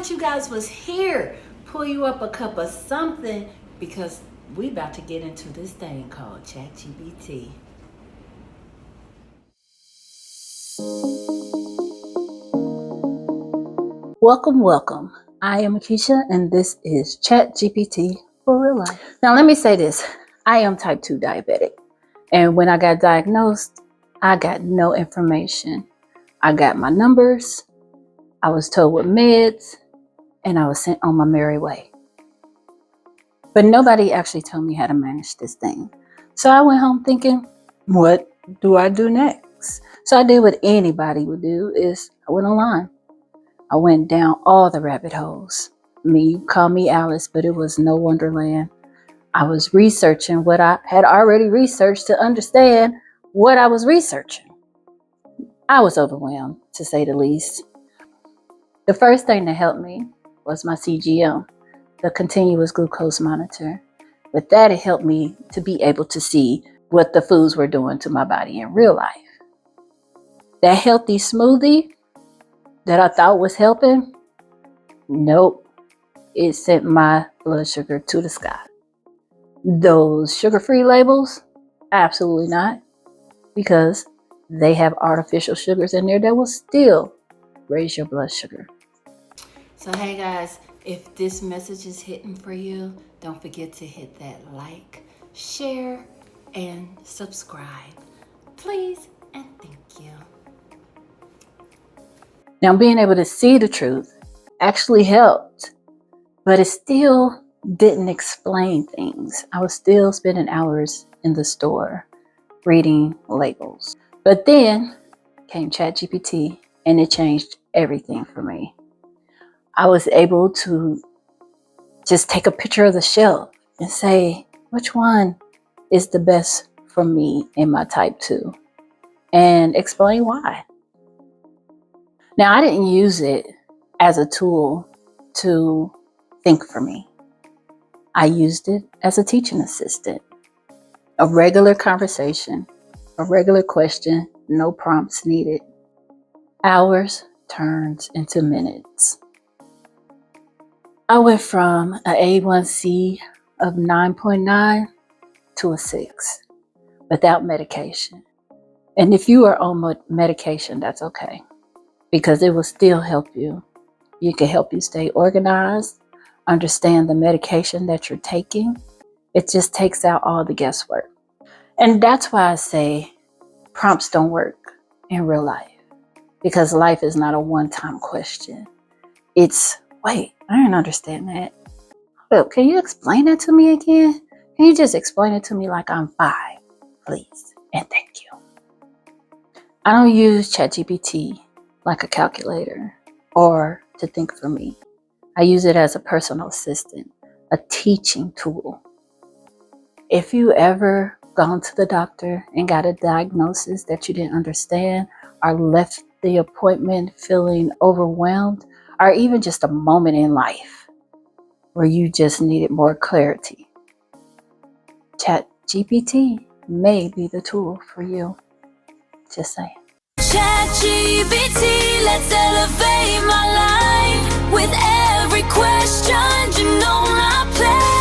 glad you guys was here. Pull you up a cup of something because we about to get into this thing called ChatGPT. Welcome. I am Akeisha and this is ChatGPT for real life. Now let me say this. I am type 2 diabetic. And when I got diagnosed, I got no information. I got my numbers, I was told what meds, and I was sent on my merry way. But nobody actually told me how to manage this thing. So I went home thinking, what do I do next? So I did what anybody would do, is I went online. I went down all the rabbit holes. You call me Alice, but it was no wonderland. I was researching what I had already researched to understand what I was researching. I was overwhelmed, to say the least. The first thing that helped me was my CGM, the continuous glucose monitor. With that, it helped me to be able to see what the foods were doing to my body in real life. That healthy smoothie that I thought was helping, nope, it sent my blood sugar to the sky. Those sugar-free labels, absolutely not, because they have artificial sugars in there that will still raise your blood sugar. So hey guys, if this message is hitting for you, don't forget to hit that like, share, and subscribe. Please and thank you. Now being able to see the truth actually helped, but it still didn't explain things. I was still spending hours in the store reading labels. But then came ChatGPT and it changed everything for me. I was able to just take a picture of the shelf and say, which one is the best for me in my type 2? And explain why. Now, I didn't use it as a tool to think for me. I used it as a teaching assistant. A regular conversation, a regular question, no prompts needed. Hours turns into minutes. I went from an A1C of 9.9 to a 6 without medication. And if you are on medication, that's okay, because it will still help you. It can help you stay organized, understand the medication that you're taking. It just takes out all the guesswork. And that's why I say prompts don't work in real life, because life is not a one-time question. It's, wait, I didn't understand that. Look, can you explain that to me again? Can you just explain it to me like I'm 5, please? And thank you. I don't use ChatGPT like a calculator or to think for me. I use it as a personal assistant, a teaching tool. If you ever gone to the doctor and got a diagnosis that you didn't understand, or left the appointment feeling overwhelmed, or even just a moment in life where you just needed more clarity, ChatGPT may be the tool for you. Just saying. ChatGPT, let's elevate my life. With every question, you know my place.